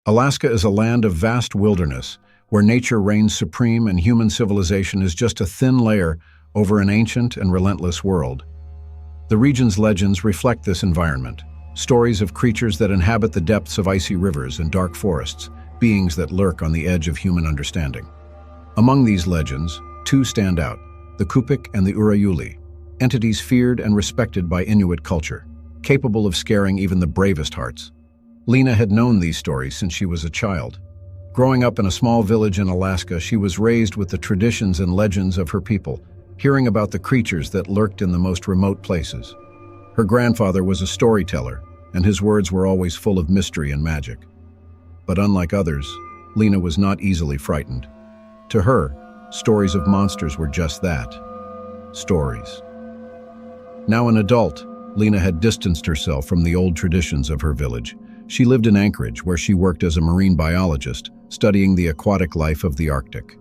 Alaska is a land of vast wilderness, where nature reigns supreme and human civilization is just a thin layer over an ancient and relentless world. The region's legends reflect this environment, stories of creatures that inhabit the depths of icy rivers and dark forests, beings that lurk on the edge of human understanding. Among these legends, two stand out: the Kupik and the Urayuli, entities feared and respected by Inuit culture, capable of scaring even the bravest hearts. Lena had known these stories since she was a child. Growing up in a small village in Alaska, she was raised with the traditions and legends of her people, hearing about the creatures that lurked in the most remote places. Her grandfather was a storyteller, and his words were always full of mystery and magic. But unlike others, Lena was not easily frightened. To her, stories of monsters were just that, stories. Now an adult, Lena had distanced herself from the old traditions of her village. She lived in Anchorage, where she worked as a marine biologist, studying the aquatic life of the Arctic.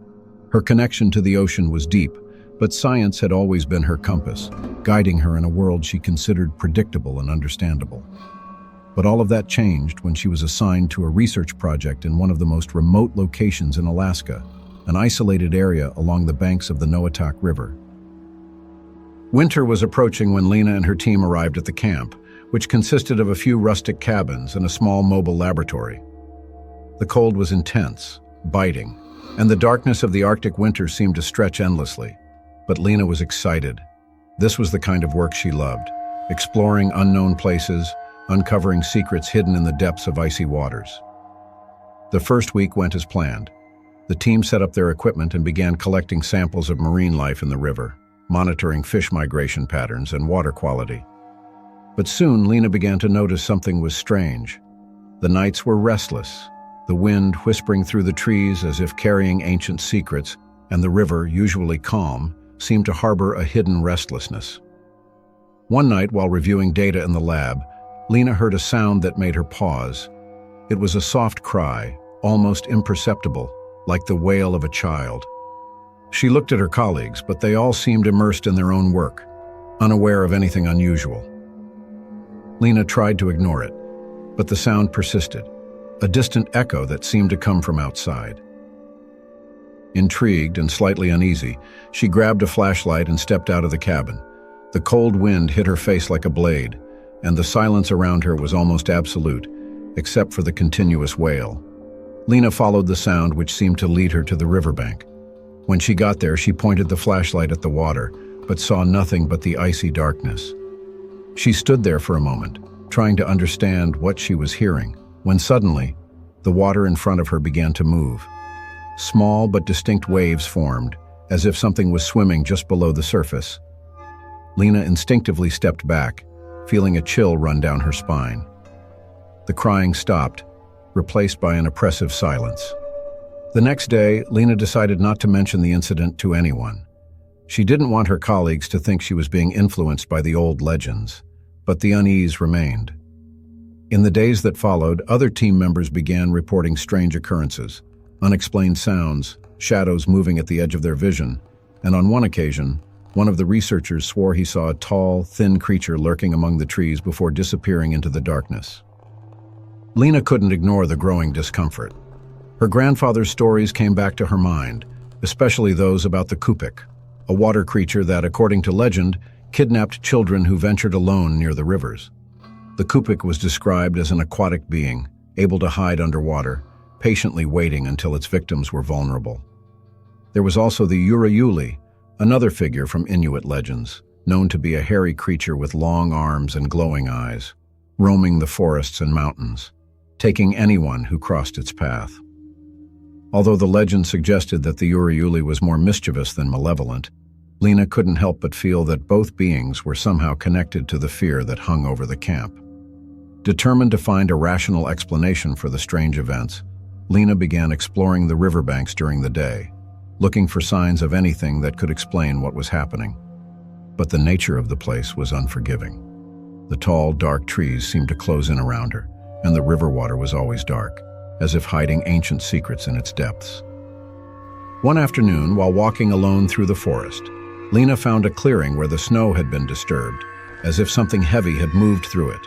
Her connection to the ocean was deep, but science had always been her compass, guiding her in a world she considered predictable and understandable. But all of that changed when she was assigned to a research project in one of the most remote locations in Alaska, an isolated area along the banks of the Noatak River. Winter was approaching when Lena and her team arrived at the camp, which consisted of a few rustic cabins and a small mobile laboratory. The cold was intense, biting, and the darkness of the Arctic winter seemed to stretch endlessly. But Lena was excited. This was the kind of work she loved, exploring unknown places, uncovering secrets hidden in the depths of icy waters. The first week went as planned. The team set up their equipment and began collecting samples of marine life in the river, monitoring fish migration patterns and water quality. But soon Lena began to notice something was strange. The nights were restless, the wind whispering through the trees as if carrying ancient secrets, and the river, usually calm, seemed to harbor a hidden restlessness. One night, while reviewing data in the lab, Lena heard a sound that made her pause. It was a soft cry, almost imperceptible, like the wail of a child. She looked at her colleagues, but they all seemed immersed in their own work, unaware of anything unusual. Lena tried to ignore it, but the sound persisted, a distant echo that seemed to come from outside. Intrigued and slightly uneasy, she grabbed a flashlight and stepped out of the cabin. The cold wind hit her face like a blade, and the silence around her was almost absolute, except for the continuous wail. Lena followed the sound, which seemed to lead her to the riverbank. When she got there, she pointed the flashlight at the water, but saw nothing but the icy darkness. She stood there for a moment, trying to understand what she was hearing, when suddenly, the water in front of her began to move. Small but distinct waves formed, as if something was swimming just below the surface. Lena instinctively stepped back, feeling a chill run down her spine. The crying stopped, replaced by an oppressive silence. The next day, Lena decided not to mention the incident to anyone. She didn't want her colleagues to think she was being influenced by the old legends, but the unease remained. In the days that followed, other team members began reporting strange occurrences, unexplained sounds, shadows moving at the edge of their vision, and on one occasion, one of the researchers swore he saw a tall, thin creature lurking among the trees before disappearing into the darkness. Lena couldn't ignore the growing discomfort. Her grandfather's stories came back to her mind, especially those about the Kupik, a water creature that, according to legend, kidnapped children who ventured alone near the rivers. The Kupik was described as an aquatic being, able to hide underwater, patiently waiting until its victims were vulnerable. There was also the Urayuli, another figure from Inuit legends, known to be a hairy creature with long arms and glowing eyes, roaming the forests and mountains, taking anyone who crossed its path. Although the legend suggested that the Urayuli was more mischievous than malevolent, Lena couldn't help but feel that both beings were somehow connected to the fear that hung over the camp. Determined to find a rational explanation for the strange events, Lena began exploring the riverbanks during the day, looking for signs of anything that could explain what was happening. But the nature of the place was unforgiving. The tall, dark trees seemed to close in around her, and the river water was always dark, as if hiding ancient secrets in its depths. One afternoon, while walking alone through the forest, Lena found a clearing where the snow had been disturbed, as if something heavy had moved through it.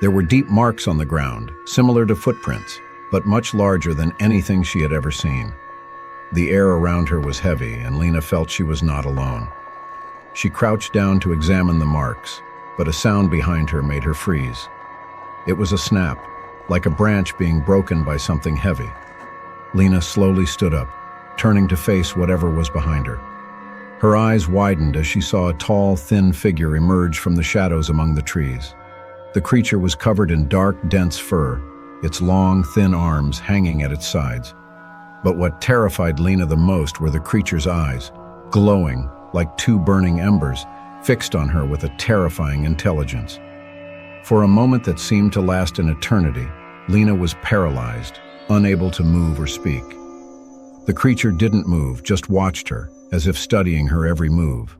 There were deep marks on the ground, similar to footprints, but much larger than anything she had ever seen. The air around her was heavy, and Lena felt she was not alone. She crouched down to examine the marks, but a sound behind her made her freeze. It was a snap, like a branch being broken by something heavy. Lena slowly stood up, turning to face whatever was behind her. Her eyes widened as she saw a tall, thin figure emerge from the shadows among the trees. The creature was covered in dark, dense fur, its long, thin arms hanging at its sides. But what terrified Lena the most were the creature's eyes, glowing like two burning embers, fixed on her with a terrifying intelligence. For a moment that seemed to last an eternity, Lena was paralyzed, unable to move or speak. The creature didn't move, just watched her, as if studying her every move.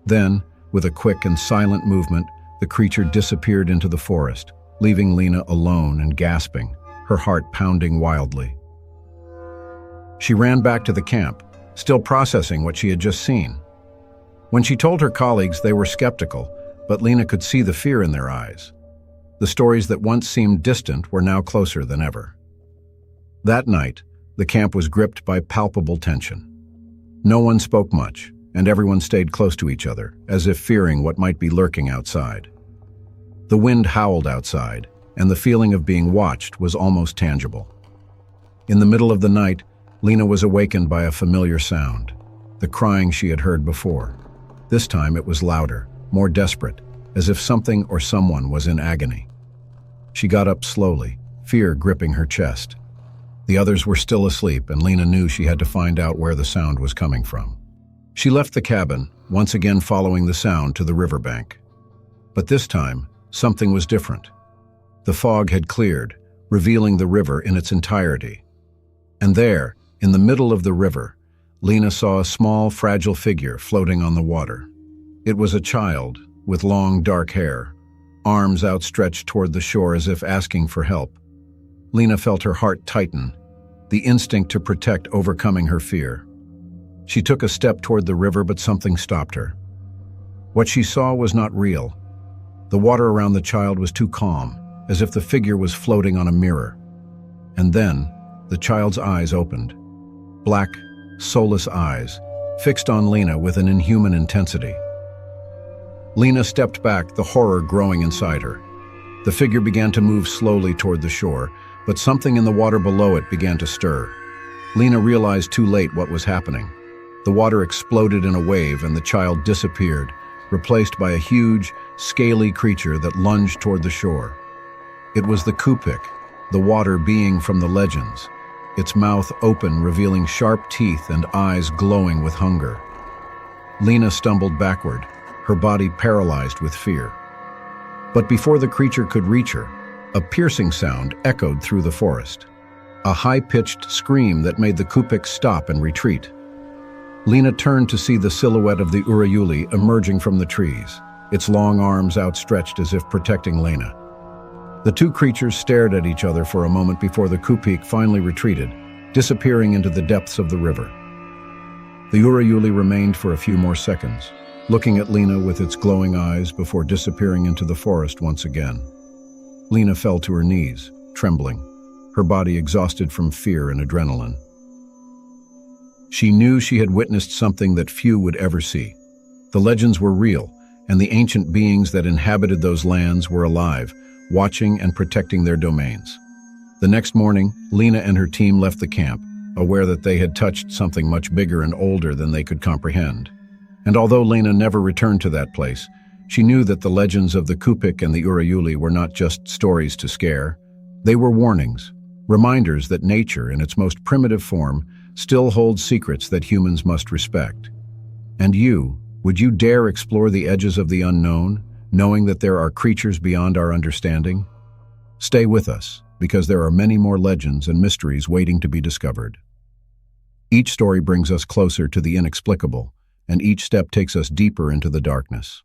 Then, with a quick and silent movement, the creature disappeared into the forest, leaving Lena alone and gasping, her heart pounding wildly. She ran back to the camp, still processing what she had just seen. When she told her colleagues, they were skeptical, but Lena could see the fear in their eyes. The stories that once seemed distant were now closer than ever. That night, the camp was gripped by palpable tension. No one spoke much, and everyone stayed close to each other, as if fearing what might be lurking outside. The wind howled outside, and the feeling of being watched was almost tangible. In the middle of the night, Lena was awakened by a familiar sound, the crying she had heard before. This time it was louder, more desperate, as if something or someone was in agony. She got up slowly, fear gripping her chest. The others were still asleep, and Lena knew she had to find out where the sound was coming from. She left the cabin, once again following the sound to the riverbank. But this time, something was different. The fog had cleared, revealing the river in its entirety. And there, in the middle of the river, Lena saw a small, fragile figure floating on the water. It was a child, with long, dark hair, arms outstretched toward the shore as if asking for help. Lena felt her heart tighten, the instinct to protect overcoming her fear. She took a step toward the river, but something stopped her. What she saw was not real. The water around the child was too calm, as if the figure was floating on a mirror. And then, the child's eyes opened. Black, soulless eyes, fixed on Lena with an inhuman intensity. Lena stepped back, the horror growing inside her. The figure began to move slowly toward the shore, but something in the water below it began to stir. Lena realized too late what was happening. The water exploded in a wave, and the child disappeared, replaced by a huge, scaly creature that lunged toward the shore. It was the Kupik, the water being from the legends, its mouth open, revealing sharp teeth and eyes glowing with hunger. Lena stumbled backward, her body paralyzed with fear. But before the creature could reach her, a piercing sound echoed through the forest. A high-pitched scream that made the Kupik stop and retreat. Lena turned to see the silhouette of the Urayuli emerging from the trees, its long arms outstretched as if protecting Lena. The two creatures stared at each other for a moment before the Kupik finally retreated, disappearing into the depths of the river. The Urayuli remained for a few more seconds, looking at Lena with its glowing eyes before disappearing into the forest once again. Lena fell to her knees, trembling, her body exhausted from fear and adrenaline. She knew she had witnessed something that few would ever see. The legends were real, and the ancient beings that inhabited those lands were alive, watching and protecting their domains. The next morning, Lena and her team left the camp, aware that they had touched something much bigger and older than they could comprehend. And although Lena never returned to that place, she knew that the legends of the Kupik and the Urayuli were not just stories to scare. They were warnings, reminders that nature, in its most primitive form, still holds secrets that humans must respect. And you, would you dare explore the edges of the unknown, knowing that there are creatures beyond our understanding? Stay with us, because there are many more legends and mysteries waiting to be discovered. Each story brings us closer to the inexplicable, and each step takes us deeper into the darkness.